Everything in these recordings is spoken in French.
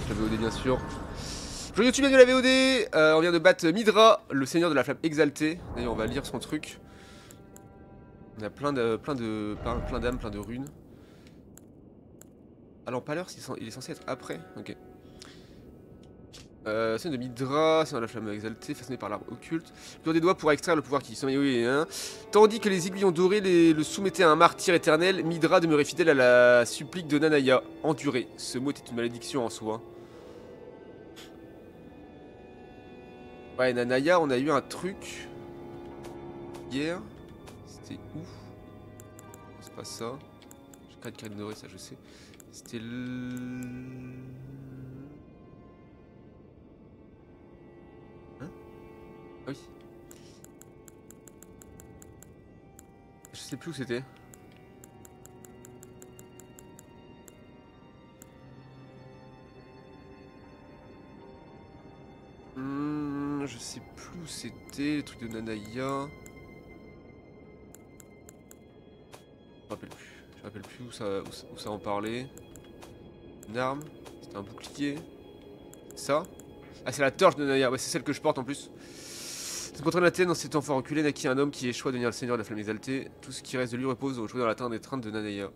La VOD bien sûr. Bonjour YouTube, bienvenue à la VOD. On vient de battre Midra, le seigneur de la flamme exaltée. D'ailleurs on va lire son truc. On a plein d'âmes, plein de runes. Ah l'empaleur, il est censé être après. Ok. Seigneur de Midra, seigneur de la flamme exaltée, façonné par l'arbre occulte. Le tour des doigts pour extraire le pouvoir qui sommeille. Oui, hein. Tandis que les aiguillons dorés le soumettaient à un martyr éternel, Midra demeurait fidèle à la supplique de Nanaya. Endurer. Ce mot était une malédiction en soi. Ouais, Nanaya, on a eu un truc hier. C'était où? C'est pas ça. J'ai pas de crème dorée, ça je sais. C'était le... Hein? Ah oui. Je sais plus où c'était. Je sais plus où c'était, le truc de Nanaya. Je me rappelle plus. Je me rappelle plus où ça en parlait. Une arme. C'était un bouclier. Ça. Ah, c'est la torche de Nanaya. Ouais, c'est celle que je porte en plus. C'est contre l'Athènes, dans cet enfant reculé, naquit un homme qui échoua à devenir le seigneur de la flamme exaltée. Tout ce qui reste de lui repose au choix dans l'atteinte des trains de Nanaya.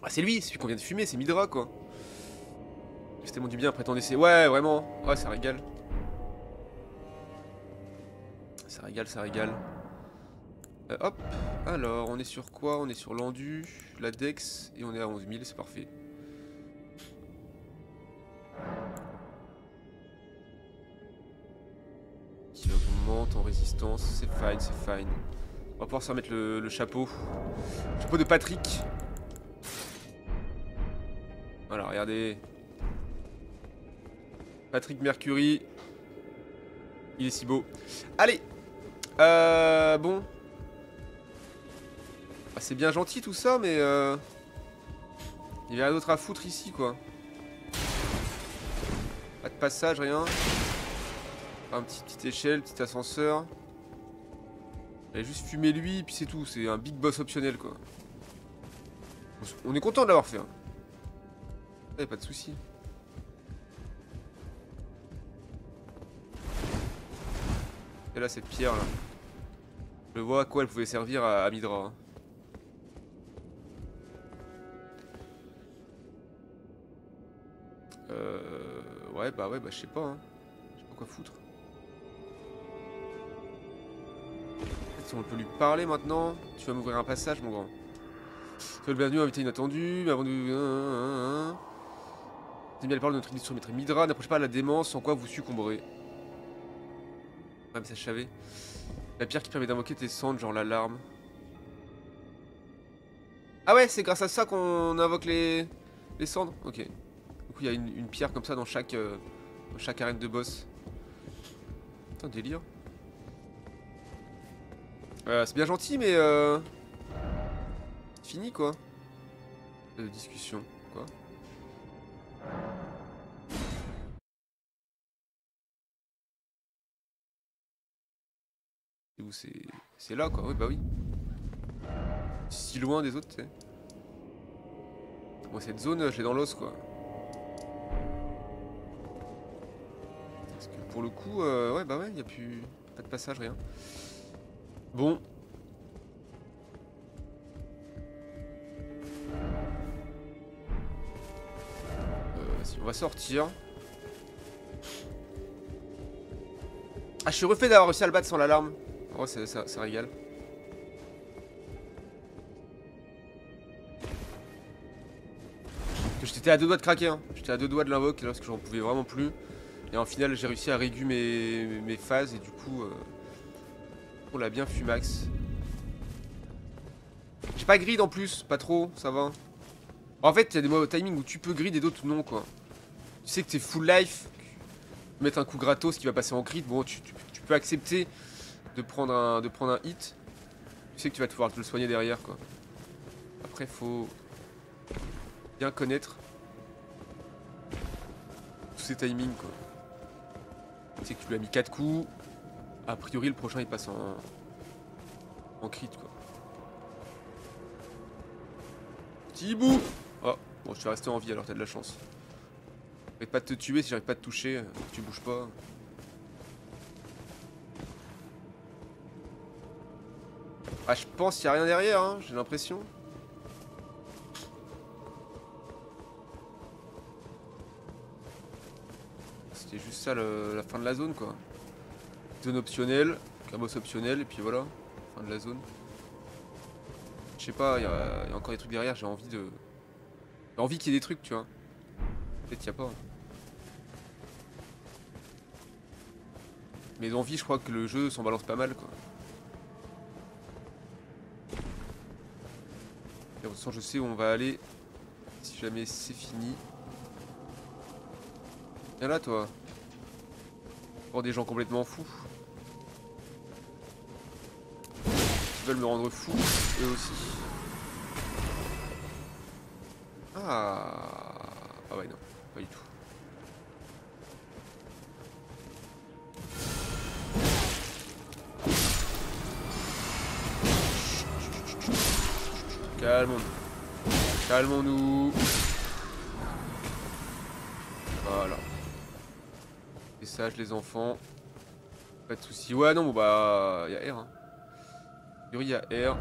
Ah, c'est lui, celui qu'on vient de fumer, c'est Midra quoi. C'était mon du bien après ton décès. Ouais, vraiment. Ouais, ça régale. Ça régale, ça régale. Hop. Alors, on est sur quoi? On est sur l'endu, la dex, et on est à 11 000, c'est parfait. Qui augmente en résistance, c'est fine, c'est fine. On va pouvoir se remettre le chapeau. Chapeau de Patrick. Voilà, regardez. Patrick Mercury. Il est si beau. Allez. Bon. Ah, c'est bien gentil tout ça, mais il y a rien d'autre à foutre ici, quoi. Pas de passage, rien. Un petite échelle, petit ascenseur. Allez, juste fumer lui, puis c'est tout. C'est un big boss optionnel, quoi. On est content de l'avoir fait. Hein. Y'a pas de soucis. Et là, cette pierre, là. Je vois à quoi elle pouvait servir à Midra. Hein. Ouais, bah, je sais pas. Hein. Je sais pas quoi foutre. Si on peut lui parler maintenant. Tu vas m'ouvrir un passage, mon grand. Sois le bienvenu, invité inattendu. Mais avant de. T'aimes bien les paroles de notre illustre maître Midra. N'approchez pas la démence, sans quoi vous succomberez. Ouais, mais ça, je savais. La pierre qui permet d'invoquer tes cendres, genre l'alarme. Ah ouais, c'est grâce à ça qu'on invoque les cendres. Ok. Du coup, il y a une pierre comme ça dans chaque arène de boss. Putain, délire. C'est bien gentil, mais fini quoi. Discussion, quoi. Et où c'est là quoi, oui bah oui. Si loin des autres, tu sais. Moi cette zone, je l'ai dans l'os quoi. Parce que pour le coup, ouais bah ouais, y a plus pas de passage, rien. Bon. Vas-y, on va sortir. Ah, je suis refait d'avoir réussi à le battre sans l'alarme. Oh, ça régale. J'étais à deux doigts de craquer. Hein. J'étais à deux doigts de l'invoque parce que j'en pouvais vraiment plus. Et en final, j'ai réussi à régu mes phases et du coup, on l'a bien fumax. J'ai pas grid en plus, pas trop, ça va. En fait, il y a des mois au timing où tu peux grid et d'autres non, quoi. Tu sais que t'es full life, mettre un coup gratos qui va passer en grid, bon, tu peux accepter de prendre un hit. Tu sais que tu vas pouvoir te le soigner derrière, quoi. Après, faut bien connaître tous ces timings, quoi. Tu sais que tu lui as mis 4 coups. A priori, le prochain, il passe en crit, quoi. Petit bout. Oh, bon, je vais rester en vie alors, t'as de la chance. J'arrive pas de te tuer si j'arrive pas de te toucher, tu bouges pas. Ah, je pense qu'il y a rien derrière, hein, j'ai l'impression. C'était juste ça la fin de la zone, quoi. Zone optionnelle, un boss optionnel, et puis voilà, fin de la zone. Je sais pas, il y a encore des trucs derrière, j'ai envie de... J'ai envie qu'il y ait des trucs, tu vois. Peut-être qu'il n'y a pas. Mais envie, je crois que le jeu s'en balance pas mal, quoi. Et de toute façon, je sais où on va aller si jamais c'est fini. Viens là, toi. Pour des gens complètement fous. Ils veulent me rendre fou, eux aussi. Ah ouais, non, pas du tout. Calmons-nous. Calmons-nous. Voilà. Et sage les enfants. Pas de soucis. Ouais, non, bon bah... Il y a R. Hein. Il y a R.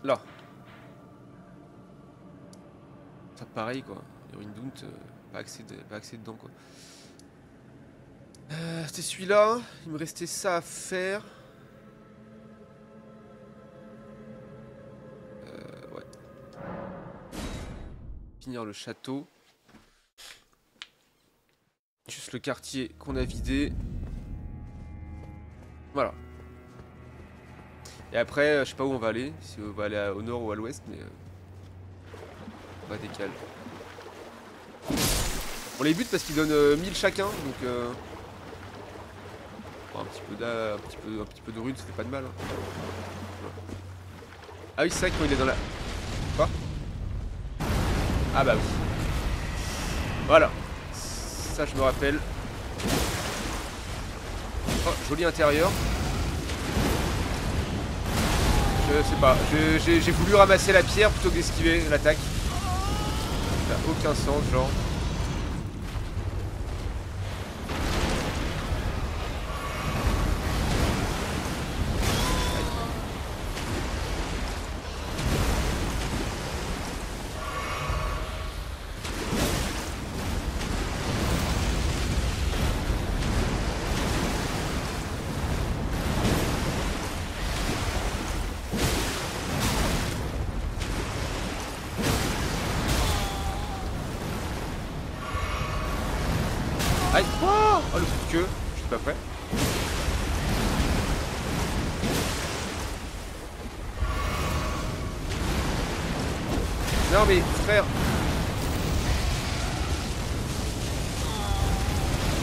Là. Ça pareil quoi. Heroine Dount, pas accès dedans quoi. C'était celui-là. Il me restait ça à faire. Ouais. Finir le château. Juste le quartier qu'on a vidé. Voilà. Et après, je sais pas où on va aller. Si on va aller au nord ou à l'ouest, mais... on va décaler. On les bute parce qu'ils donnent 1000 chacun, donc... un petit peu de runes, ça fait pas de mal. Hein. Ah oui, c'est vrai qu'il est dans la... Quoi? Ah bah oui. Voilà. Ça, je me rappelle. Oh, joli intérieur. Je sais pas. J'ai voulu ramasser la pierre plutôt que d'esquiver l'attaque. Ça n'a aucun sens, genre. Aïe! Oh, le coup de queue! Je suis pas prêt. Non mais frère!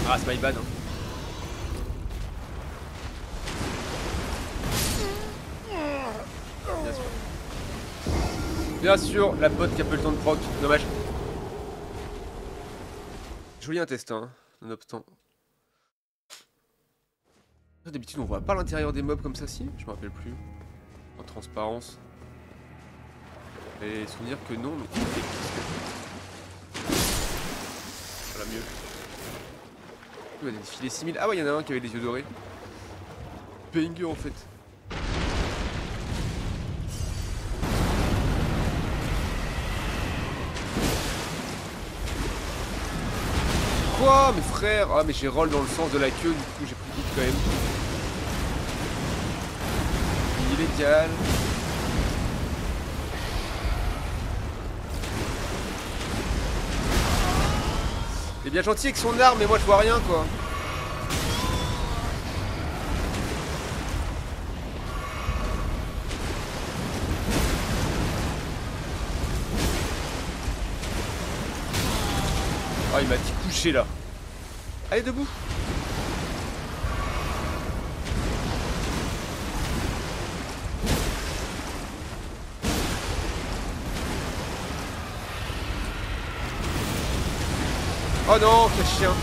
Ah c'est my bad hein. Bien sûr. Bien sûr, la pote qui a peu le temps de proc. Dommage. Joli intestin, hein, nonobstant. D'habitude on voit pas l'intérieur des mobs comme ça si? Je me rappelle plus. En transparence. Et souvenir que non, mais... Voilà mieux. Il y a des filets 6000. Ah ouais, il y en a un qui avait les yeux dorés. Banger en fait. Quoi? Mais frère! Ah mais j'ai roll dans le sens de la queue, du coup j'ai pris le coup quand même. Illégal. Il est bien gentil avec son arme, mais moi je vois rien quoi. Oh il m'a dit coucher là. Allez debout. Oh non, quel chien.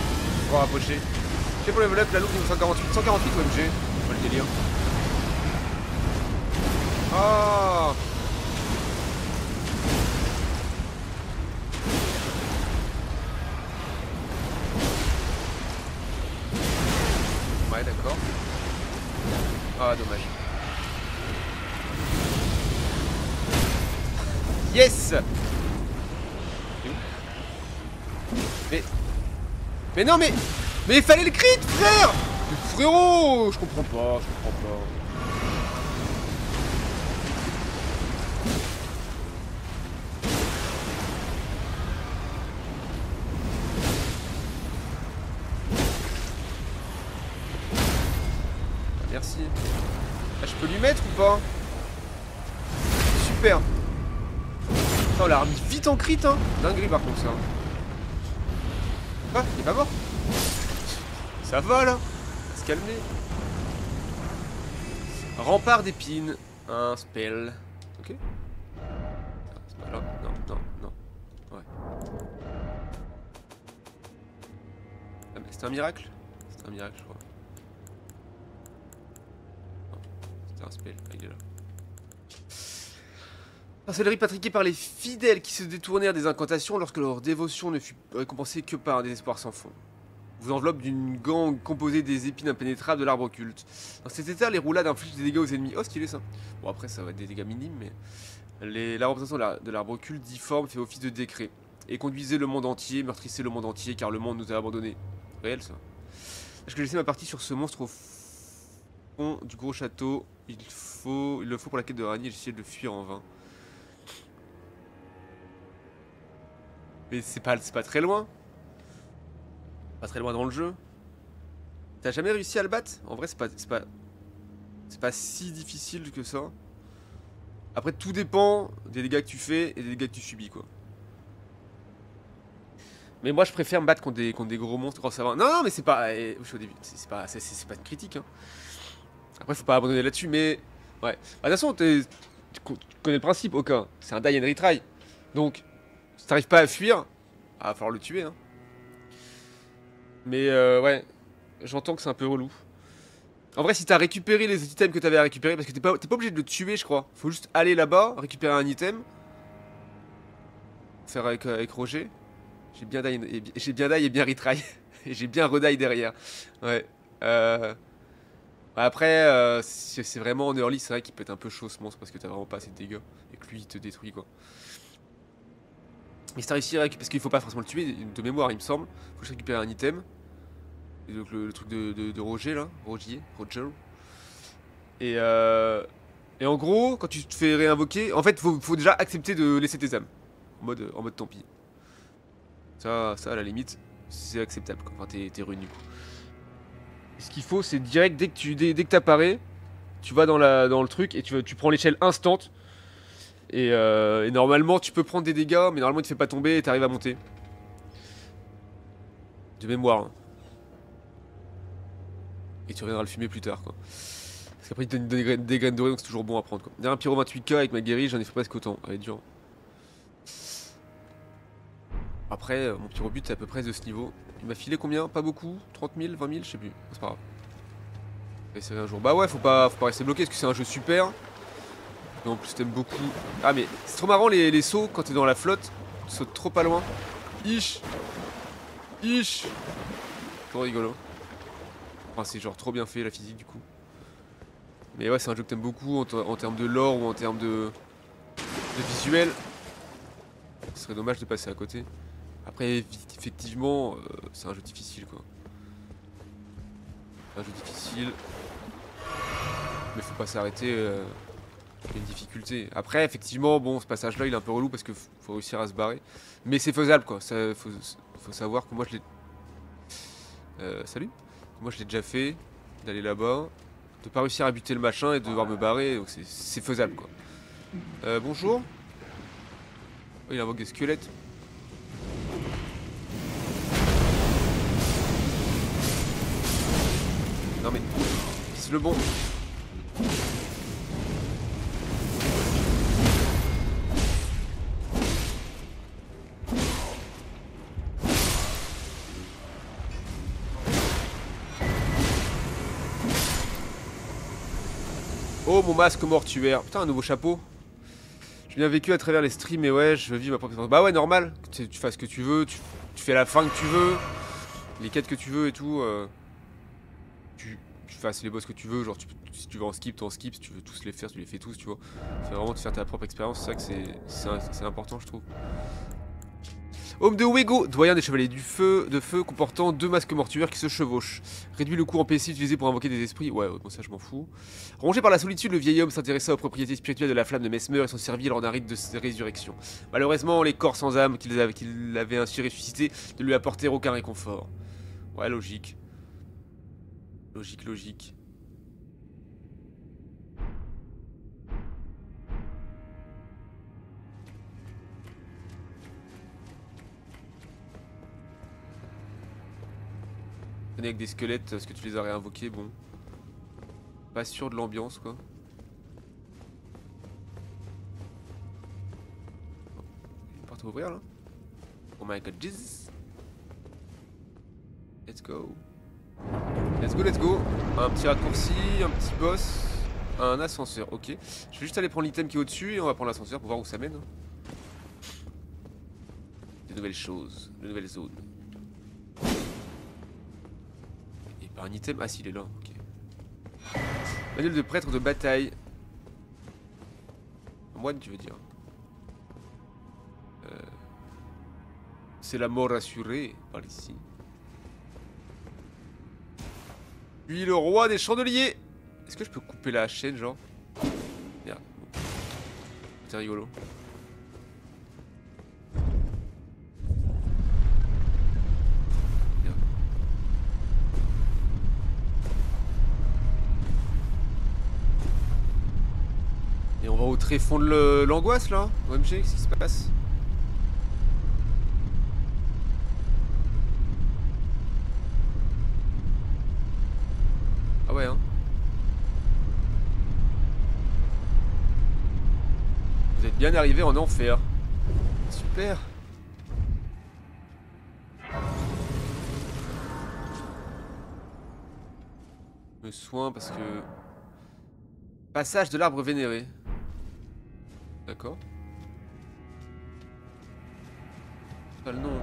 On va rapprocher. J'ai pour le level up, la loupe niveau 148. 148 OMG. Pas le délire. Ah, dommage. Yes. Mais non, mais il fallait le crit, frère. Mais frérot, je comprends pas. Merci. Ah, je peux lui mettre ou pas? Super. Putain, on l'a remis vite en crit, hein. Dinguerie par contre, ça. Ah, il est pas mort. Ça va là. On va se calmer. Rempart d'épines. Un spell. Ok. C'est pas là. Non. Ouais. Ah, mais c'était un miracle? C'était un miracle, je crois. Non, c'était un spell. Ah, il est là. Sorcellerie pratiquée par les fidèles qui se détournèrent des incantations lorsque leur dévotion ne fut récompensée que par un désespoir sans fond. Vous enveloppe d'une gangue composée des épines impénétrables de l'arbre occulte. Dans cet état, les roulades infligent des dégâts aux ennemis. Oh, stylé ça. Bon, après, ça va être des dégâts minimes, mais la représentation de l'arbre occulte difforme fait office de décret. Et conduisez le monde entier, meurtrissez le monde entier, car le monde nous a abandonnés. Réel ça. Est-ce que j'ai laissé ma partie sur ce monstre au fond du gros château? Il le faut pour la quête de Rani, j'ai essayé de le fuir en vain. Mais c'est pas très loin. Pas très loin dans le jeu. T'as jamais réussi à le battre? En vrai, c'est pas si difficile que ça. Après, tout dépend des dégâts que tu fais et des dégâts que tu subis, quoi. Mais moi, je préfère me battre contre des gros monstres quand ça va. Non, mais c'est pas. Je suis au début. C'est pas une critique, hein. Après, faut pas abandonner là-dessus, mais. Ouais. Bah, de toute façon, tu connais le principe, aucun. C'est un die and retry. Donc, si t'arrives pas à fuir, il va falloir le tuer, hein. Mais ouais, j'entends que c'est un peu relou. En vrai, si t'as récupéré les items que t'avais à récupérer, parce que t'es pas obligé de le tuer, je crois. Faut juste aller là-bas, récupérer un item. Faire avec Roger. J'ai bien die et bien retry. Et j'ai bien redie derrière. Ouais. Après, c'est vraiment en early, c'est vrai qu'il peut être un peu chaud ce monstre parce que t'as vraiment pas assez de dégâts. Et que lui, il te détruit, quoi. Mais si t'as réussi à récupérer, parce qu'il faut pas forcément le tuer, de mémoire, il me semble. Faut juste récupérer un item. Et donc le truc de Roger là, Roger. Et en gros, quand tu te fais réinvoquer, en fait, faut déjà accepter de laisser tes âmes. En mode tant pis. Ça à la limite, c'est acceptable. Quoi. Enfin, t'es runes du coup. Et ce qu'il faut, c'est direct, dès que t'apparais, tu vas dans le truc et tu prends l'échelle instant. Et normalement, tu peux prendre des dégâts, mais normalement, il te fait pas tomber et t'arrives à monter. De mémoire. Hein. Et tu reviendras le fumer plus tard, quoi. Parce qu'après, il te donne des graines dorées, donc c'est toujours bon à prendre, quoi. Derrière un pyro 28k avec ma guérie, j'en ai fait presque autant. Elle est dure. Après, mon pyro but, c'est à peu près de ce niveau. Il m'a filé combien? Pas beaucoup? 30 000, 20 000, je sais plus. C'est pas grave. Et c'est un jour. Bah ouais, faut pas rester bloqué, parce que c'est un jeu super. Et en plus, t'aimes beaucoup. Ah, mais c'est trop marrant les sauts quand t'es dans la flotte. Tu sautes trop pas loin. Ish. Trop rigolo. Enfin, c'est genre trop bien fait la physique du coup. Mais ouais, c'est un jeu que t'aimes beaucoup en termes de lore ou en termes de visuel. Ce serait dommage de passer à côté. Après, effectivement, c'est un jeu difficile quoi. Un jeu difficile. Mais faut pas s'arrêter. Il y a une difficulté. Après, effectivement, bon, ce passage-là, il est un peu relou parce que faut réussir à se barrer. Mais c'est faisable quoi. Ça, faut savoir que moi je l'ai. Salut. Moi je l'ai déjà fait, d'aller là-bas, de pas réussir à buter le machin et de devoir me barrer, donc c'est faisable quoi. Bonjour. Oh, il invoque des squelettes. Non mais, c'est le bon. Oh mon masque mortuaire. Putain, un nouveau chapeau. J'ai bien vécu à travers les streams et ouais, je vis ma propre expérience. Bah ouais, normal. Tu fasses ce que tu veux, tu fais la fin que tu veux, les quêtes que tu veux et tout. Tu fasses les boss que tu veux, genre si tu veux en skip, t'en skip, si tu veux tous les faire, tu les fais tous, tu vois. Fais vraiment te faire ta propre expérience, c'est ça que c'est important je trouve. Homme de Wego, doyen des chevaliers du feu, de feu comportant 2 masques mortuaires qui se chevauchent. Réduit le coût en PC utilisé pour invoquer des esprits. Ouais, bon ça je m'en fous. Rongé par la solitude, le vieil homme s'intéressa aux propriétés spirituelles de la flamme de Mesmer et son servile en un rite de résurrection. Malheureusement, les corps sans âme qu'il avait ainsi ressuscités ne lui apportèrent aucun réconfort. Ouais, logique. Logique, logique. Avec des squelettes parce que tu les as réinvoqués, bon. Pas sûr de l'ambiance quoi. Une porte à ouvrir là. Oh my god, Jesus. Let's go. Let's go, let's go. Un petit raccourci, un petit boss, un ascenseur, ok. Je vais juste aller prendre l'item qui est au-dessus et on va prendre l'ascenseur pour voir où ça mène. De nouvelles choses, de nouvelles zones. Et pas un item, ah si il est là, ok. Manuel de prêtre de bataille. Moine tu veux dire. C'est la mort assurée par ici. Puis le roi des chandeliers. Est-ce que je peux couper la chaîne genre? Merde. C'est rigolo. Merde. Et on va au tréfonds de l'angoisse là? OMG, qu'est-ce qui se passe? Ah ouais hein. Vous êtes bien arrivé en enfer. Super. Me soin parce que... Passage de l'arbre vénéré. D'accord. Pas le nom.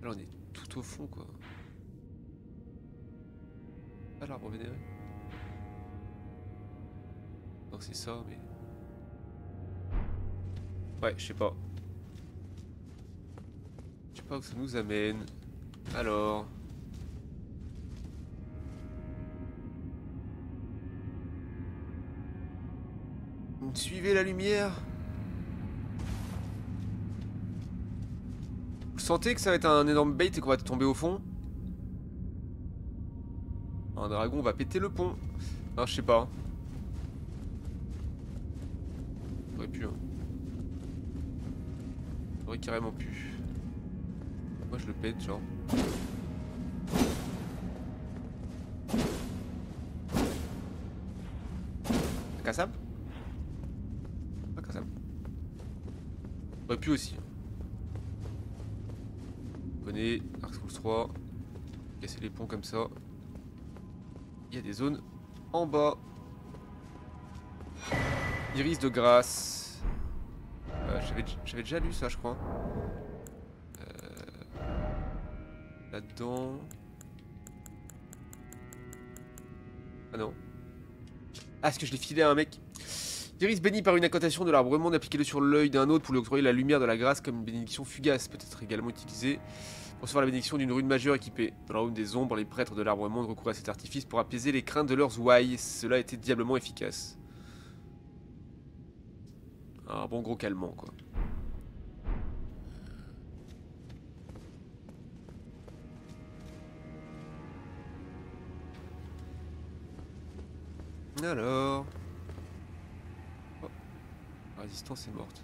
Là on est tout au fond quoi. Pas l'arbre vénéré. Non c'est ça mais... Ouais je sais pas. Je sais pas où ça nous amène. Alors... Suivez la lumière. Vous sentez que ça va être un énorme bait et qu'on va tomber au fond? Un dragon va péter le pont. Non, je sais pas. Aurait pu. Hein. Aurait carrément pu. Moi je le pète, genre. Cassable? Pas cassable. Aurait pu aussi. On connaît Dark Souls 3. Casser les ponts comme ça. Il y a des zones en bas. Iris de grâce. J'avais déjà lu ça, je crois. Là-dedans. Ah non. Ah, est-ce que je l'ai filé à un mec? Iris béni par une incantation de l'arbre monde, appliquez-le sur l'œil d'un autre pour lui octroyer la lumière de la grâce comme une bénédiction fugace, peut être également utilisée pour recevoir la bénédiction d'une rune majeure équipée. Dans la rune des ombres, les prêtres de l'arbre monde recourent à cet artifice pour apaiser les craintes de leurs ouailles. Cela était diablement efficace. Un bon gros calmant, quoi. Alors... Oh. La résistance est morte.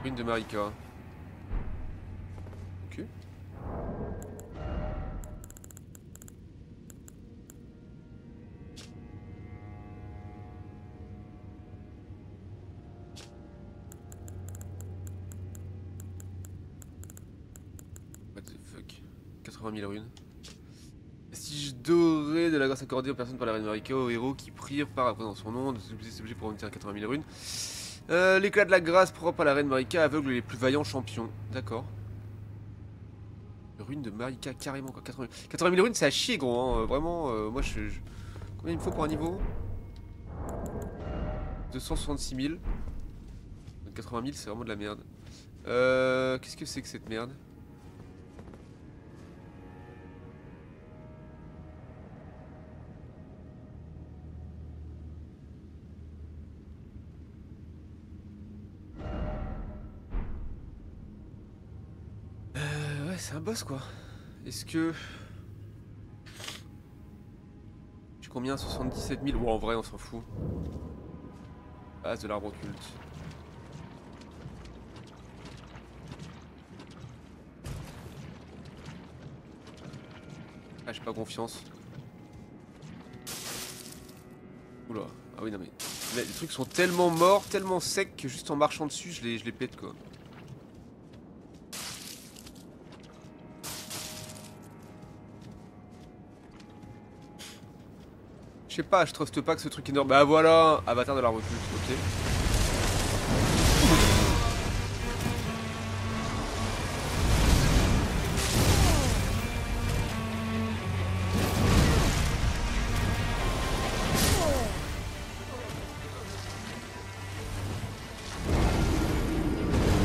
Rune de Marika. Ok. What the fuck. 80 000 runes. tige dorée de la grâce accordée aux personnes par la reine Marika, aux héros qui prirent part après dans son nom, c'est obligé pour obtenir 80 000 runes. L'éclat de la grâce propre à la reine Marika aveugle les plus vaillants champions. D'accord. Runes de Marika, carrément quoi. 80 000 runes, c'est à chier gros, hein. Vraiment, moi combien il me faut pour un niveau? 266 000. 80 000, c'est vraiment de la merde. Qu'est-ce que c'est que cette merde? Ouais, c'est un boss quoi. Est-ce que... J'ai combien? 77 000? Ou en vrai, on s'en fout. Base de l'arbre occulte. Ah, j'ai pas confiance. Oula. Ah oui, non mais... Les trucs sont tellement morts, tellement secs que juste en marchant dessus, je les pète quoi. Je sais pas, je truste pas que ce truc est énorme. Bah voilà, avatar de la recul, ok.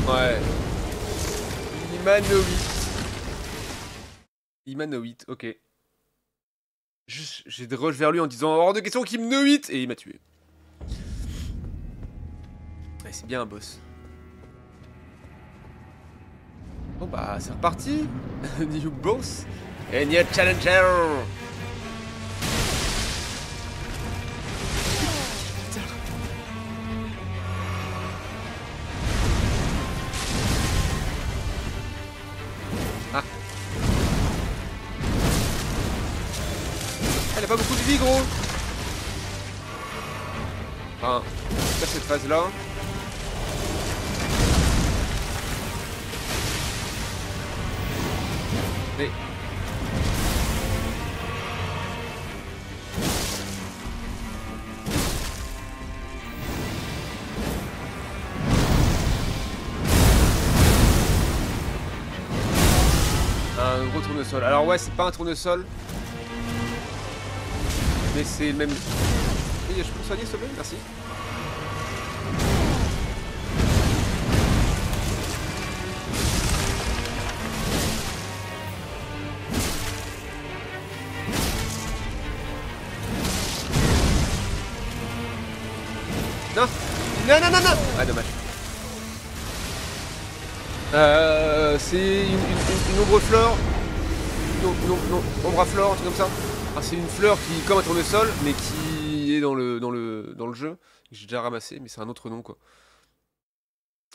Ouais. Humanoïde, ok. J'ai de rush vers lui en disant hors de question qu'il me no-hit et il m'a tué. Ouais, c'est bien un boss. Bon bah c'est reparti. New boss and new challenger. Ah. Elle a pas beaucoup de vie gros. Enfin, pas cette phase là. Mais... un gros tournesol. Alors ouais, c'est pas un tournesol. Mais c'est le même... Oui, je peux me soigner s'il te plaît? Merci. Non. Non, non, non, non. Ah, dommage. C'est une ombre-fleur. Non, ombraflore, un truc comme ça. Ah, c'est une fleur qui, comme un tournesol, mais qui est dans le jeu. J'ai déjà ramassé, mais c'est un autre nom, quoi.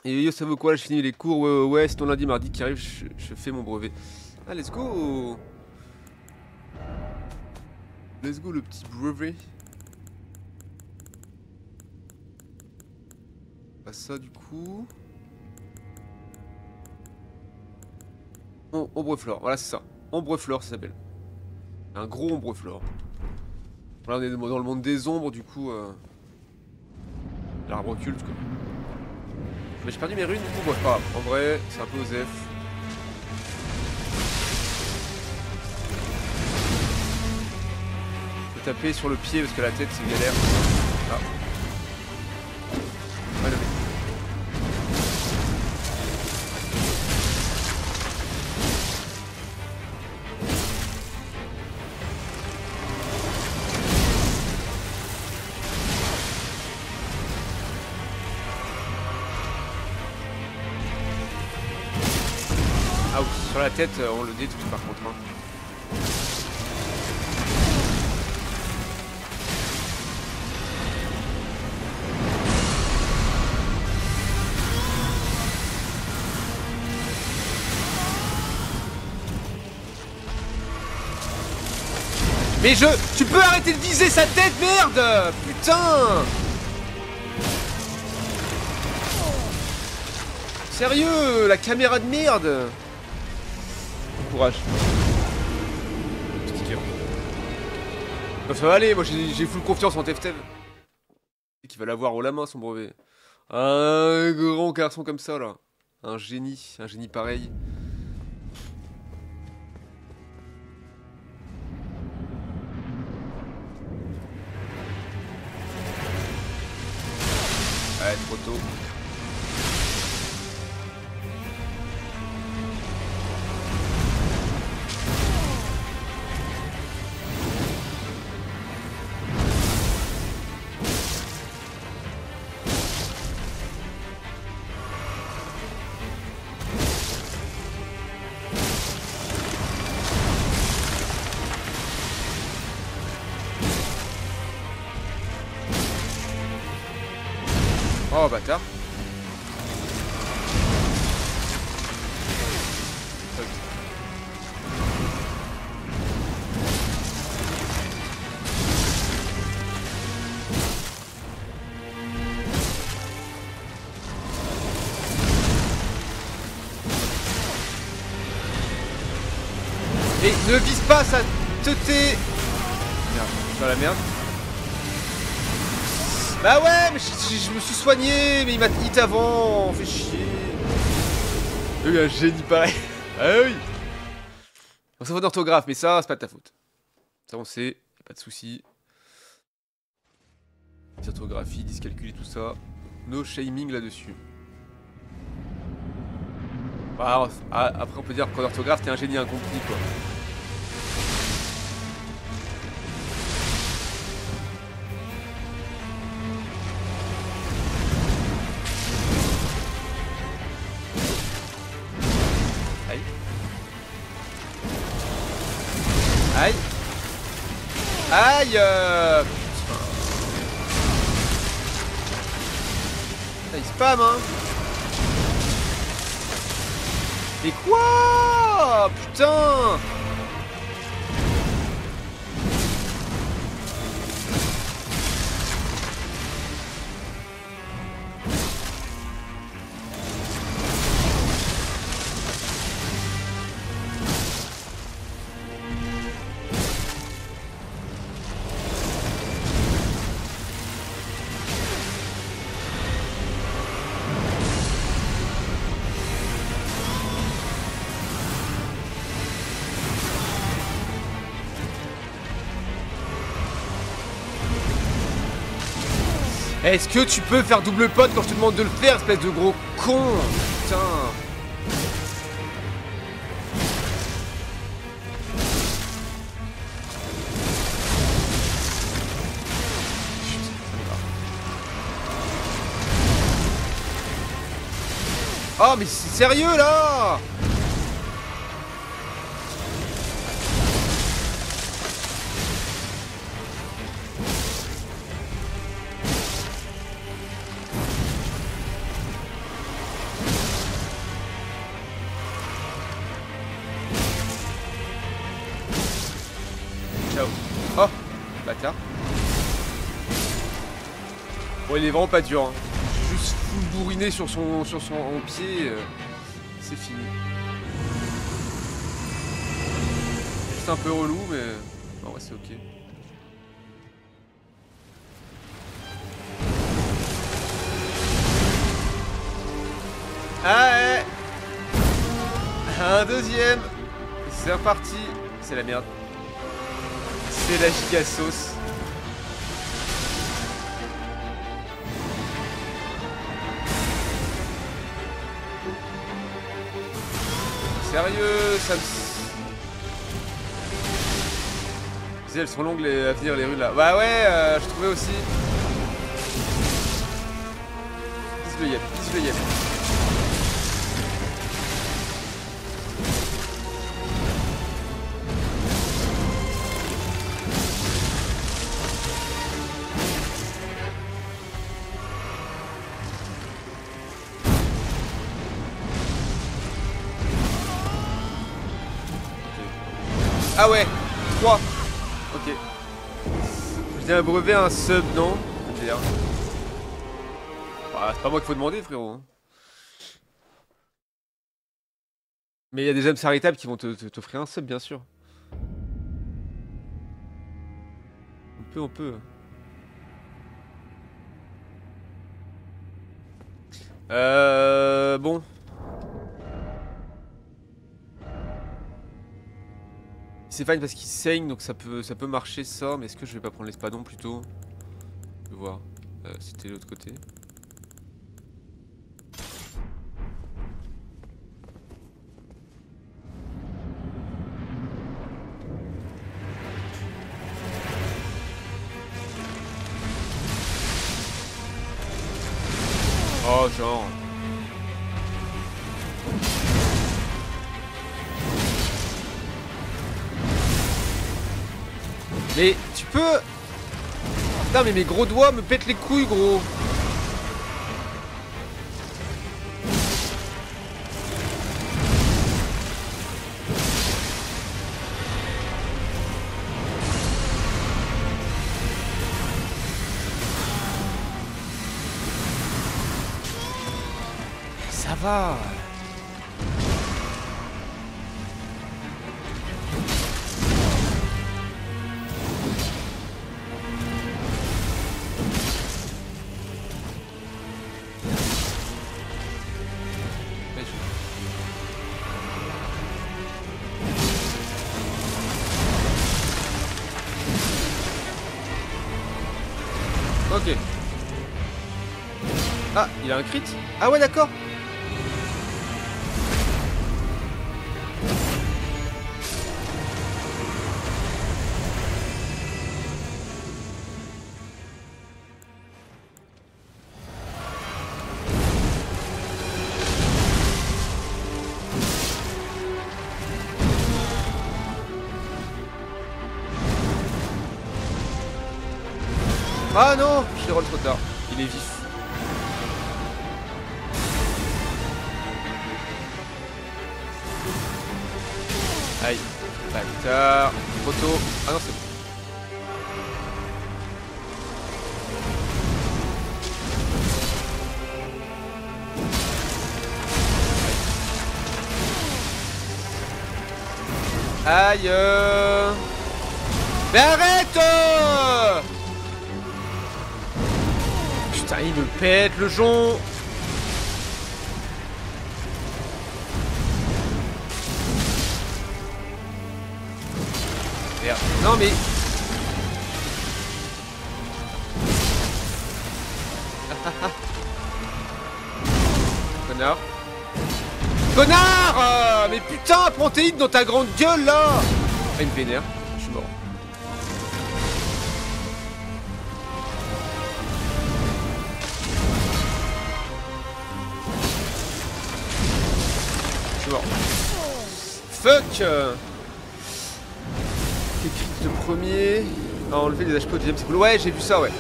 Et yo, ça vaut quoi? Je finis les cours. Ouais, c'est ton lundi, mardi qui arrive, je fais mon brevet. Ah, let's go. Let's go, le petit brevet. Pas ça, du coup. Ombreflore, voilà, c'est ça. Ombreflore, ça s'appelle. Un gros ombreflore. Là, on est dans le monde des ombres, du coup. L'arbre occulte, quoi. Mais j'ai perdu mes runes, du coup, bon, c'est pas grave. En vrai, c'est un peu osef. Je vais taper sur le pied parce que la tête, c'est galère. Ah. Ouais, le mec. Ah oui, sur la tête, on le détruit par contre. Hein. Mais tu peux arrêter de viser sa tête, merde! Putain! Sérieux, la caméra de merde! Bon courage. Sticker. Non, ça va aller, moi j'ai full confiance en TFTev. Et qu'il va l'avoir haut la main son brevet. Un grand garçon comme ça là. Un génie pareil. Ouais, trop tôt. Oh bâtard. Et ne vise pas sa teuté. Merde, je suis dans la merde. Bah ouais, mais je me suis soigné, mais il m'a hit avant, fait chier. Il y a un génie pareil. Ah oui. On s'en fout d'orthographe, mais ça, c'est pas de ta faute. Ça, on sait, y'a pas de soucis. Orthographie, dyscalcul et tout ça. No shaming là-dessus. Bah, après, on peut dire qu'en orthographe, t'es un génie incompris, quoi. Aïe. Aïe. Aïe putain, il spam, hein. Mais quoi? Putain. Est-ce que tu peux faire double pot quand je te demande de le faire, espèce de gros con? Putain. Oh mais c'est sérieux là? Ciao. Oh, bâtard. Bon, il est vraiment pas dur. Hein. Juste full bourriné sur son pied. C'est fini. C'est un peu relou, mais en vrai, c'est ok. Ah ouais. Un deuxième. C'est reparti. C'est la merde. C'est la giga sauce. Sérieux, ça me... Elles sont longues à venir les rues là. Bah ouais, je trouvais aussi. Pisse le yep, pisse le yep. Ah ouais, 3. Ok. Je tiens à brevet un sub, non? Ah, c'est pas moi qu'il faut demander, frérot. Hein. Mais il y a des gemmes charitables qui vont t'offrir un sub, bien sûr. On peut. Bon. C'est fine parce qu'il saigne, donc ça peut marcher ça, mais est-ce que je vais pas prendre l'espadon plutôt? Je vais voir. C'était l'autre côté. Oh, genre. Mais tu peux... Putain, mais mes gros doigts me pètent les couilles, gros. Ça va. Ok. Ah, il a un crit? Ah ouais, d'accord. Ah non, je l'ai roll trop tard. Il est vif. Aïe. Bâtard. Photo. Ah non, c'est bon. Aïe. Mais arrête. Putain, il me pète le jonc. Merde. Non mais... Connard. Connard. Mais putain, prends tes hits dans ta grande gueule là. Ah, il me vénère. Je suis mort. Je suis mort. Fuck. Les crits de premier. Ah, enlever les HP au deuxième, c'est cool. Ouais, j'ai vu ça, ouais.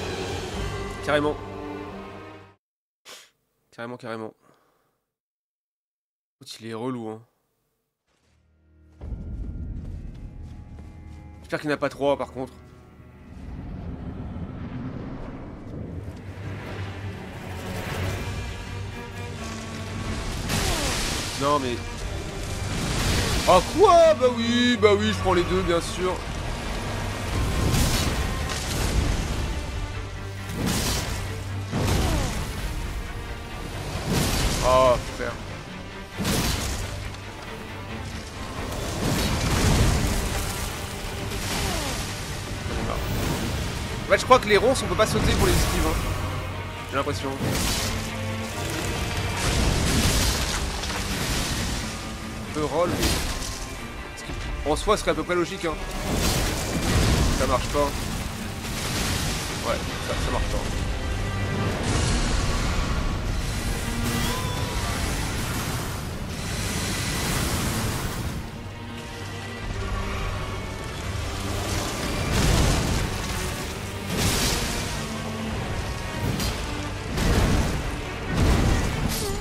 Carrément. Carrément. Il est relou, hein. J'espère qu'il n'y en a pas trois, par contre. Non, mais... Ah quoi? Bah oui, je prends les deux, bien sûr. Oh, frère. En fait, je crois que les ronces, on peut pas sauter pour les esquives, hein. J'ai l'impression. Un peu roll, mais... En soi, ce serait à peu près logique, hein. Ça marche pas. Ouais, ça marche pas.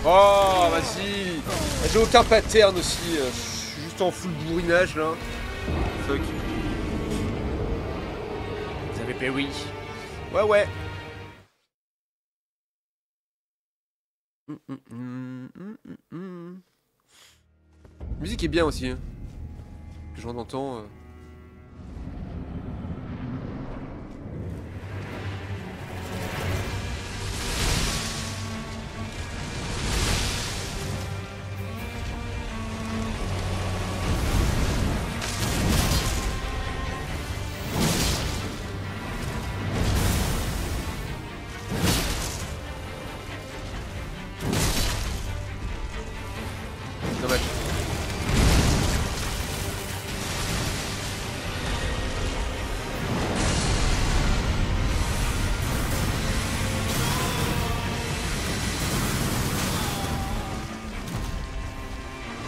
Oh, vas-y. J'ai aucun pattern aussi. Je suis juste en full bourrinage là. Fuck. Vous avez Perry. Ouais. La musique est bien aussi. Hein. Que j'en entends. Dommage.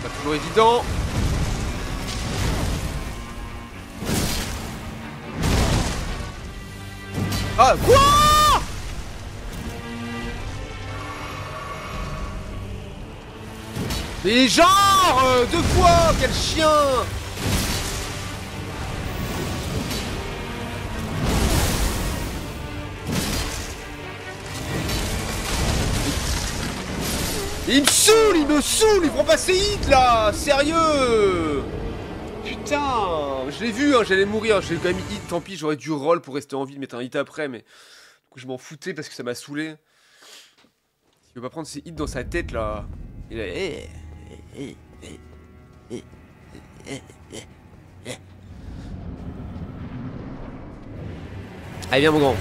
Pas toujours évident. Ah, quoi? Mais genre, deux fois, quel chien! Il me saoule, il prend pas ses hits là, sérieux! Putain, je l'ai vu, hein, j'allais mourir, j'ai quand même hit, tant pis, j'aurais dû roll pour rester en vie, de mettre un hit après, mais du coup je m'en foutais parce que ça m'a saoulé. Il veut pas prendre ses hits dans sa tête là. Il a... Allez viens mon grand.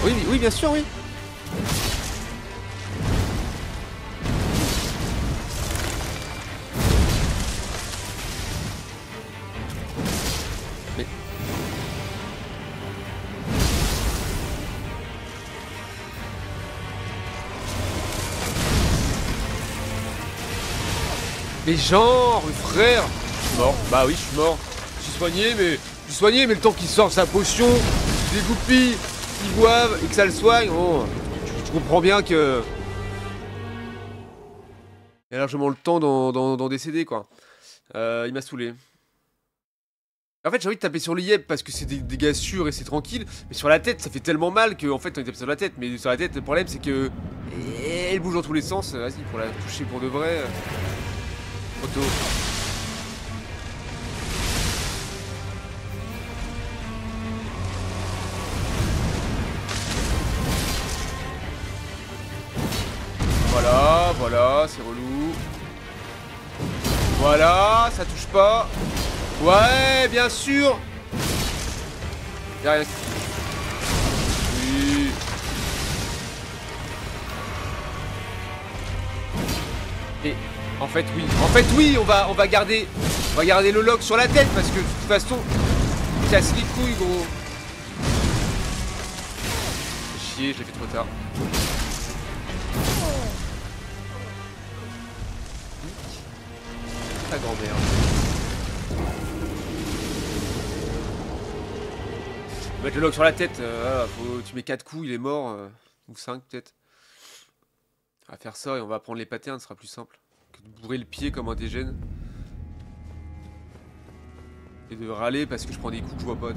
Oui, oui, bien sûr, oui. Mais... Mais genre, frère. Je suis mort. Bah oui, je suis mort. Je suis soigné, mais le temps qu'il sort sa potion, je dégoupille, ils boivent et que ça le soigne. Oh, tu comprends bien que... Il a largement le temps d'en décéder, quoi. Il m'a saoulé. En fait, j'ai envie de taper sur le yep parce que c'est des dégâts sûrs et c'est tranquille. Mais sur la tête, ça fait tellement mal que, en fait, on tape sur la tête. Mais sur la tête, le problème, c'est que... Elle bouge dans tous les sens. Vas-y, pour la toucher pour de vrai. Auto. Voilà, voilà, c'est relou. Voilà, ça touche pas. Ouais, bien sûr. Y'a rien. Oui. Et en fait oui, on va garder le lock sur la tête parce que de toute façon, il casse les couilles gros. Chier, je l'ai fait trop tard. Ta grand-mère. Mettre le lock sur la tête, tu mets 4 coups, il est mort, ou 5 peut-être. On va faire ça et on va apprendre les patterns, ce sera plus simple que de bourrer le pied comme un dégène. Et de râler parce que je prends des coups que je vois pas.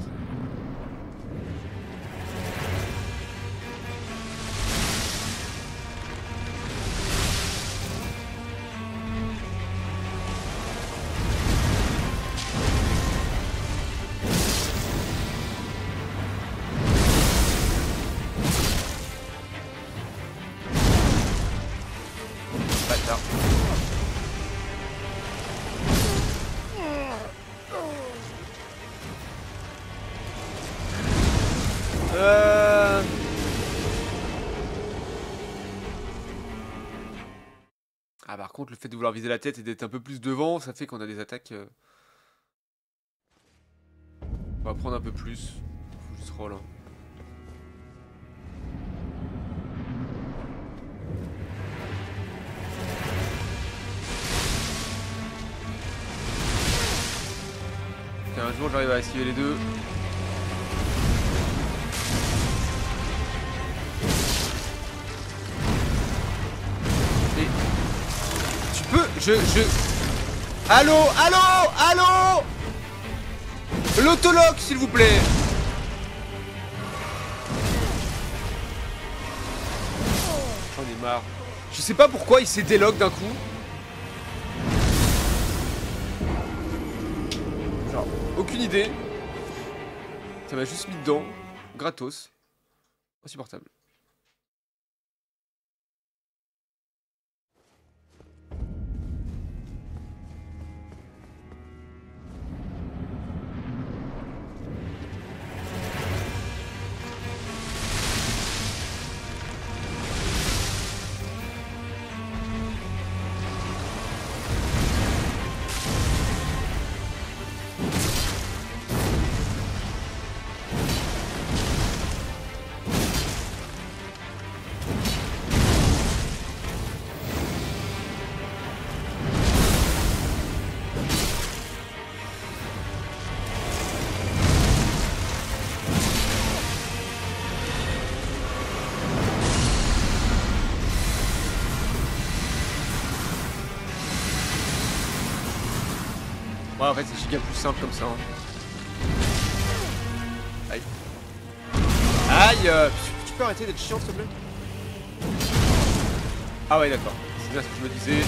Bâtard. Ah par contre le fait de vouloir viser la tête et d'être un peu plus devant, ça fait qu'on a des attaques... On va prendre un peu plus. Faut juste roll. Hein. Un jour j'arrive à esquiver les deux. Et... Tu peux... Allô. L'autolock s'il vous plaît. J'en ai marre. Je sais pas pourquoi il s'est délock d'un coup. Genre, aucune idée. Ça m'a juste mis dedans. Gratos. Insupportable. en fait, c'est giga plus simple comme ça. Hein. Aïe. Aïe tu peux arrêter d'être chiant, s'il te plaît? Ah ouais, d'accord. C'est bien ce que je me disais.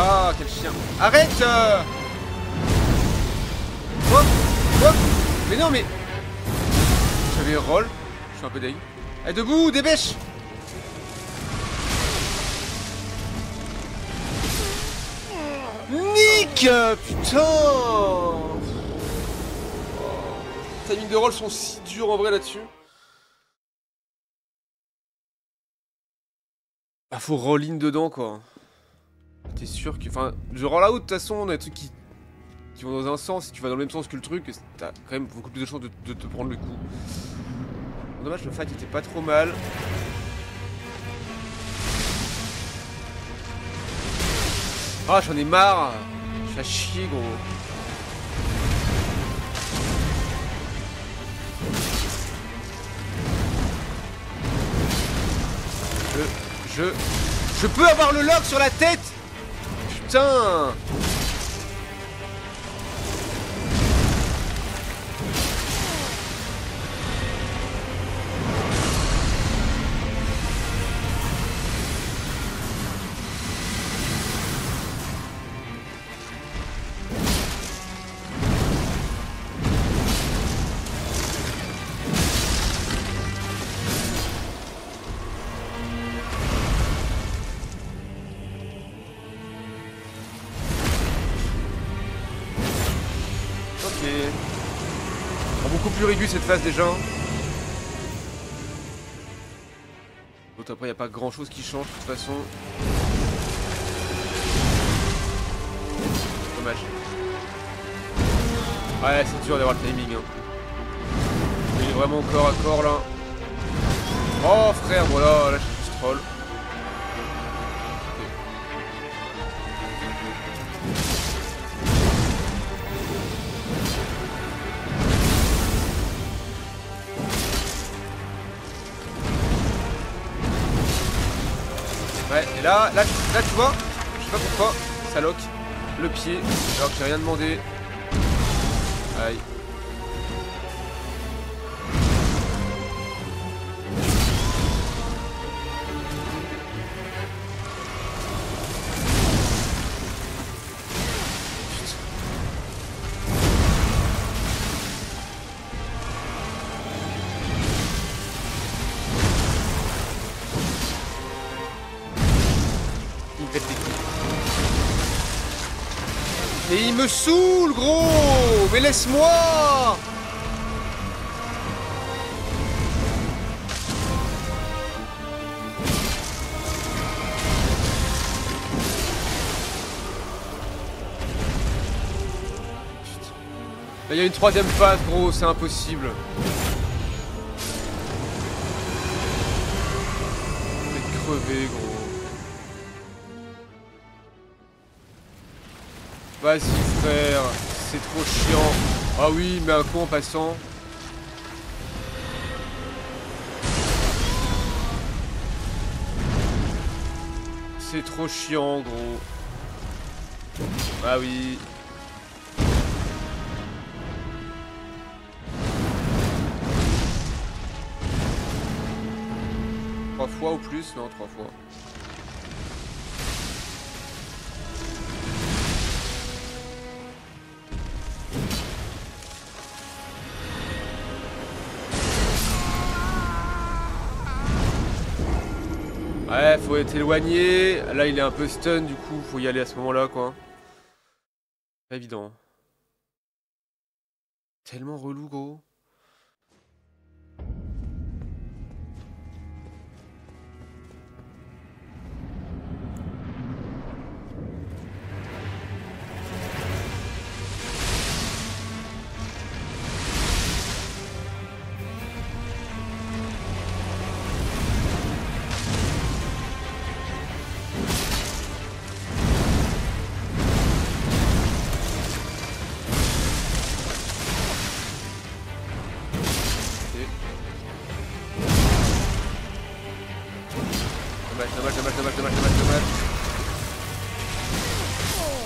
Ah, quel chien. Arrête Hop Hop Mais non, mais... J'avais roll. Je suis un peu deg. Allez, debout, dépêche. Nick. Putain. Les timings de roll sont si durs en vrai là-dessus. Bah faut roll-in dedans quoi. T'es sûr que... Enfin, je roll out de toute façon, on a des trucs qui vont dans un sens, si tu vas dans le même sens que le truc, t'as quand même beaucoup plus de chances de te prendre le coup. Bon, dommage, le fight était pas trop mal. Ah, j'en ai marre. Je fais chier, gros. Je peux avoir le lock sur la tête. Putain. Beaucoup plus régulier cette phase déjà. L'autre après il n'y a pas grand chose qui change de toute façon. Dommage. Ouais c'est dur d'avoir le timing hein. Il est vraiment corps à corps là. Oh frère voilà là j'ai juste troll. Ouais, et là tu vois, je sais pas pourquoi, ça lock le pied, alors que j'ai rien demandé. Aïe. Mais il me saoule, gros! Mais laisse-moi! Là, il y a une troisième phase, gros, c'est impossible. Je vais crever, gros. Vas-y frère, c'est trop chiant. Ah oui, mais un coup en passant. C'est trop chiant gros. Ah oui. 3 fois ou plus? Non, 3 fois. Ouais, faut être éloigné. Là, il est un peu stun, du coup, faut y aller à ce moment-là, quoi. Pas évident. Tellement relou, gros. Dommage.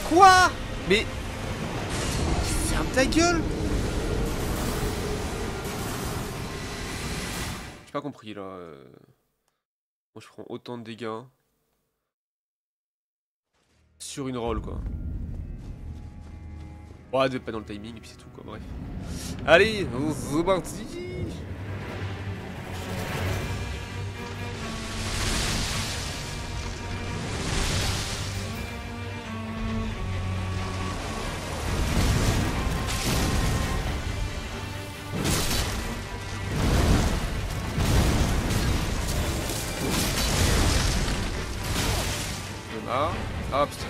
Quoi? Mais... ferme ta gueule! J'ai pas compris, là. Moi, je prends autant de dégâts. Sur une roll, quoi. Ouais, de pas dans le timing, et puis c'est tout, quoi. Bref. Allez, c'est parti! Ah putain.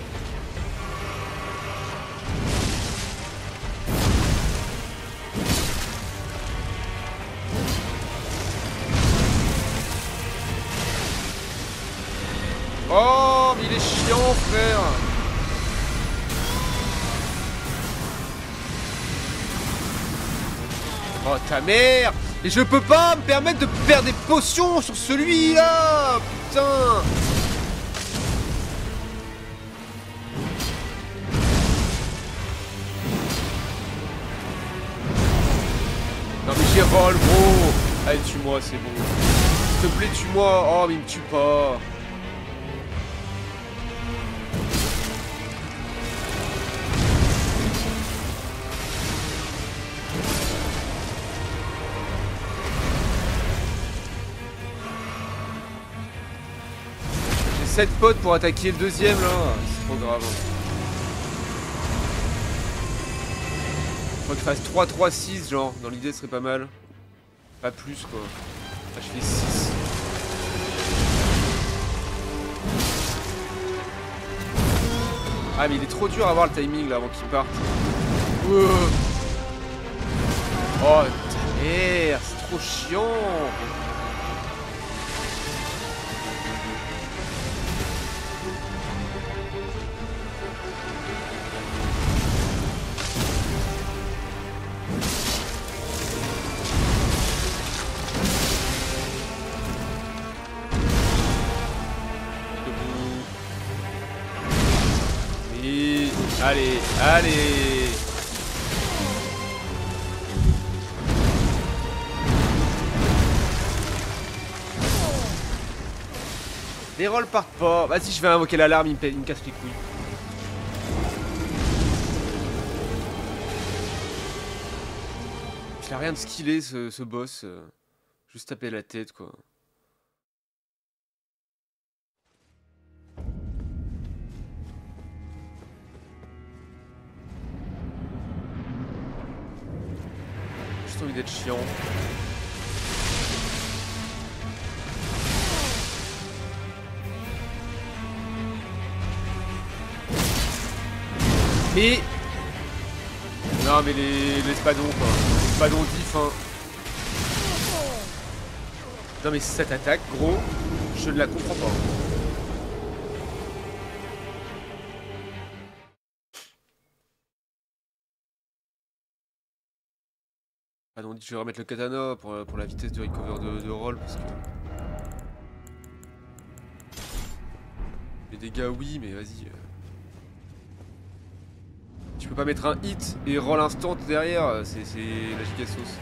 Oh, mais il est chiant, frère. Oh, ta mère. Et je peux pas me permettre de perdre des potions sur celui-là. Putain. Non mais j'ai roll, gros. Allez, tue-moi, c'est bon. S'il te plaît, tue-moi. Oh, mais il me tue pas. J'ai 7 potes pour attaquer le deuxième, là. C'est trop grave. Faut qu'il fasse 3-3-6, genre. Dans l'idée, ce serait pas mal. Pas plus, quoi. Là, je fais 6. Ah, mais il est trop dur à avoir le timing, là, avant qu'il parte. Oh, ta mère, c'est trop chiant. Allez, allez. Les rolls partent pas. Vas-y, je vais invoquer l'alarme, il me casse les couilles. Il a rien de skillé, ce boss. Juste taper la tête, quoi. J'ai envie d'être chiant. Mais... non mais les espadons quoi. Les espadons diff hein. Non mais cette attaque gros, je ne la comprends pas. Ah non, je vais remettre le katana pour la vitesse de recover de roll parce que... les dégâts oui mais vas-y. Tu peux pas mettre un hit et roll instant derrière, c'est la giga sauce.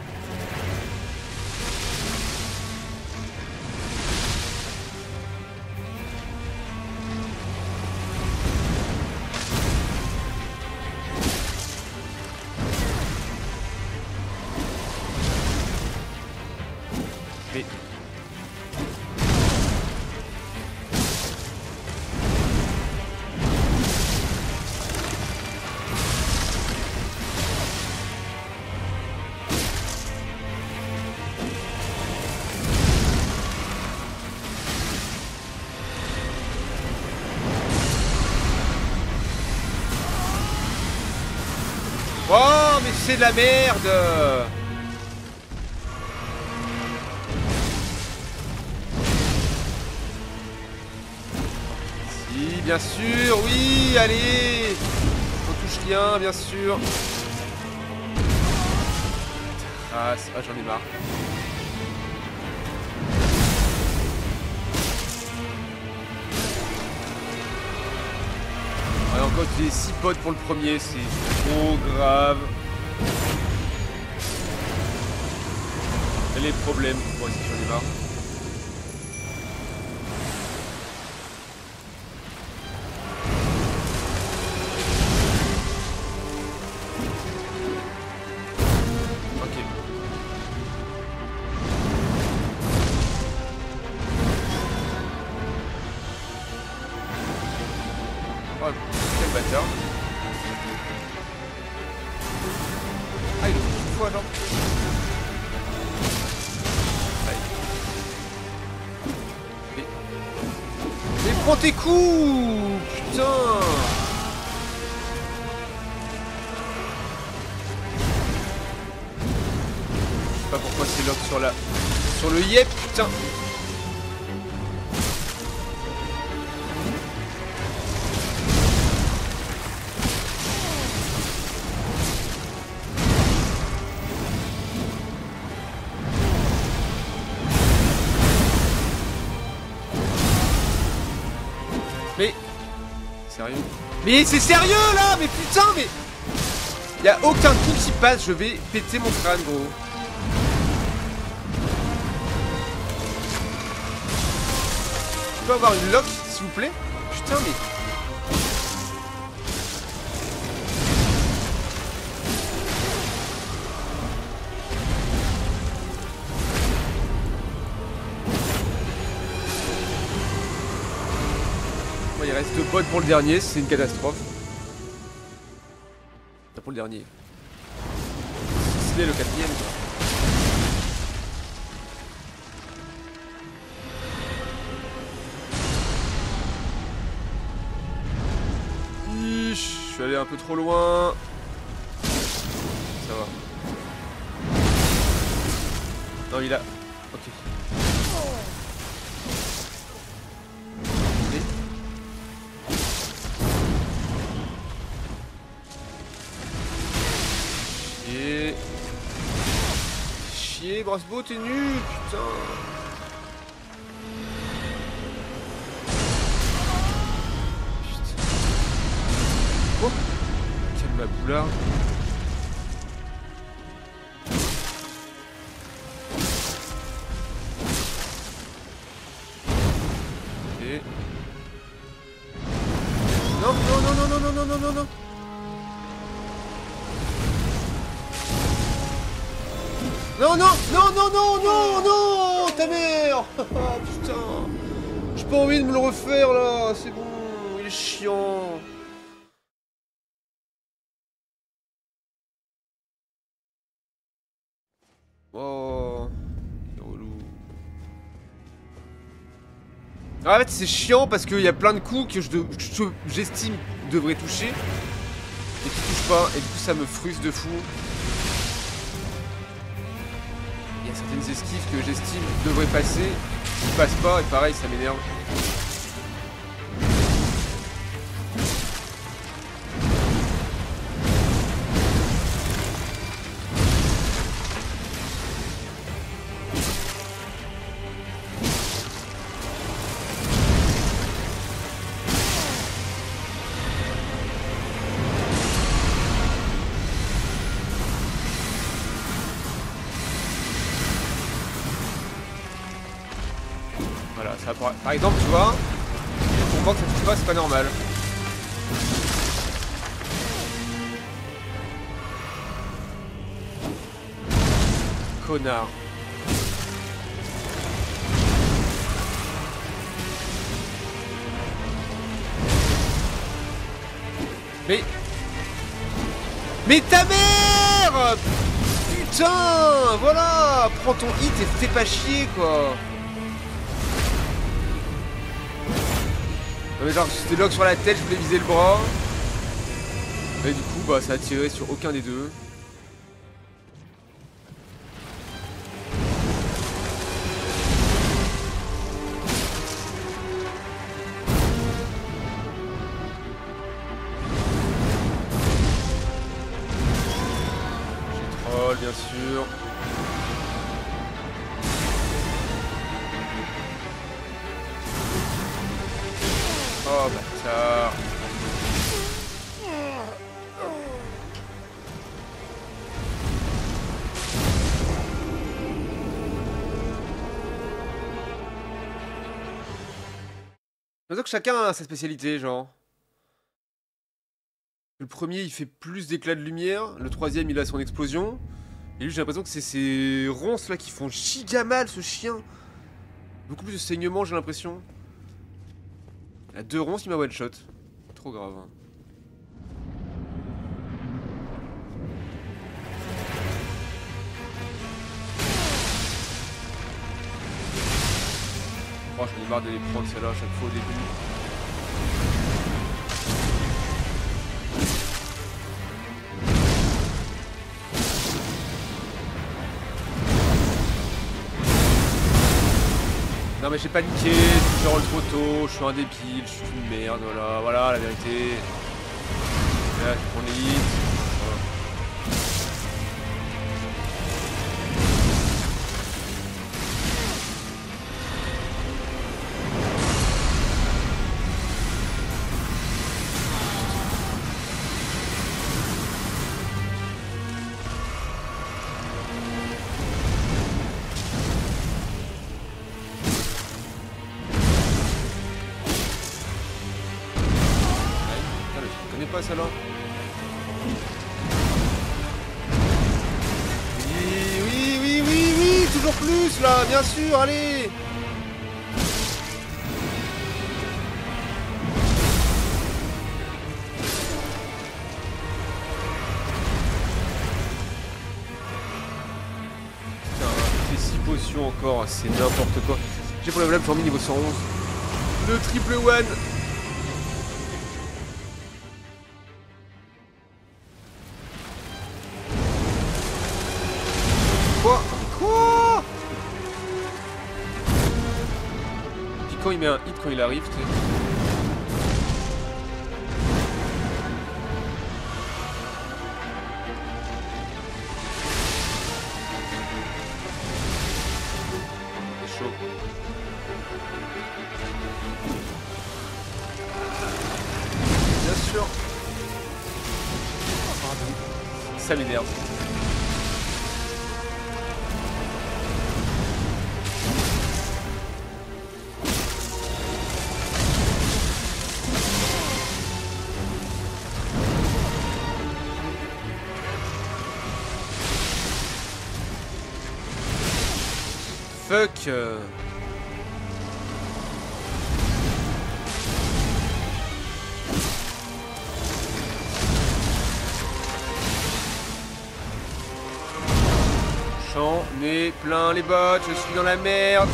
Oh, mais c'est de la merde. Si, bien sûr, oui, allez. On touche rien, bien sûr. Ah, j'en ai marre. Ouais, encore j'ai 6 potes pour le premier, c'est trop grave. Et les problèmes, bon, si j'en ai marre. Oh, quel bâtard. Ah, il le fait une fois, genre. Allez. Mais prends tes coups. Putain. Je sais pas pourquoi c'est lock sur le yep, putain. Mais... Sérieux? Mais c'est sérieux là? Mais putain, mais... Y'a aucun truc qui passe, je vais péter mon crâne, gros. Je peux avoir une lock, s'il vous plaît? Putain, mais... Il reste 2 pots pour le dernier, c'est une catastrophe. Pas pour le dernier. C'est le 4ème. Je suis allé un peu trop loin. Ça va. Non, il a... Ok. Chier, Brasbo, t'es nul, putain. Putain. Oh, quel maboulard. Et... Non, non, non, non, non, non, non, non, non, non. Non, non, non, non, non, non, non, ta mère. Putain. J'ai pas envie de me le refaire, là. C'est bon, il est chiant. Oh, c'est relou. En fait, c'est chiant parce qu'il y a plein de coups que j'estime devrais toucher et qui touchent pas. Et du coup, ça me frustre de fou. Il y a certaines esquives que j'estime devraient passer, qui passent pas, et pareil, ça m'énerve. Voilà, ça par exemple, tu vois, pour moi que ça touche pas, c'est pas normal. Connard. Mais ta mère! Putain! Voilà! Prends ton hit et fais pas chier, quoi! Non mais genre, c'était lock sur la tête, je voulais viser le bras. Et du coup... bah ça a tiré sur aucun des deux. J'ai troll bien sûr. Oh bâtard. J'ai l'impression que chacun a sa spécialité, genre. Le premier, il fait plus d'éclats de lumière. Le troisième, il a son explosion. Et lui, j'ai l'impression que c'est ces ronces là qui font giga mal, ce chien. Beaucoup plus de saignement, j'ai l'impression. Il a 2 ronces, il m'a one shot. Trop grave. Hein. Oh, j'en ai marre de les prendre celle-là à chaque fois au début. Non mais j'ai paniqué, je roll trop tôt, je suis un débile, je suis une merde, voilà la vérité. Là, je prends les hits. Voilà. Pas celle-là. Oui, toujours plus là, bien sûr, allez. Putain, j'ai 6 potions encore, c'est n'importe quoi. J'ai pour le level up, niveau 111. Le triple one. Quoi? Puis quand il met un hit quand il arrive, tu sais. C'est chaud. Bien sûr. Ça m'énerve. Fuck. J'en ai plein les bottes, je suis dans la merde.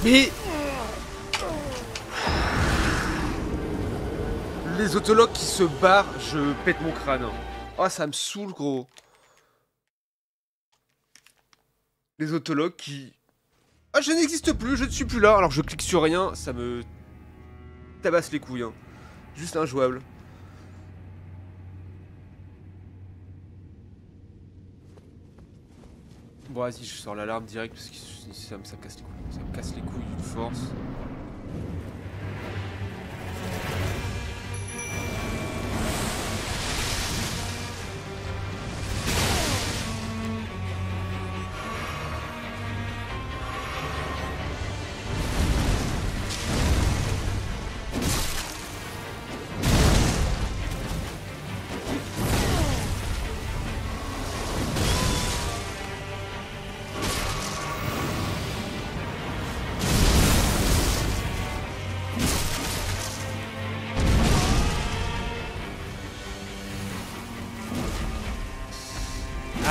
Mais les autologues qui se barrent, je pète mon crâne. Oh, ça me saoule, gros. Les autologues qui... Ah, je n'existe plus, je ne suis plus là. Alors je clique sur rien, ça me tabasse les couilles. Hein. Juste injouable. Bon, vas-y, je sors l'alarme direct parce que ça me casse les couilles. Ça me casse les couilles d'une force.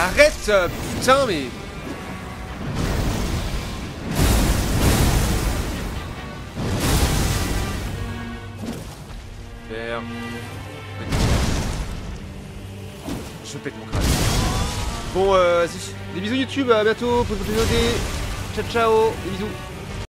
Arrête, putain, mais... Merde. Je pète mon crâne. Bon, vas-y. Des bisous YouTube, à bientôt pour une prochaine vidéo. Ciao, ciao, des bisous.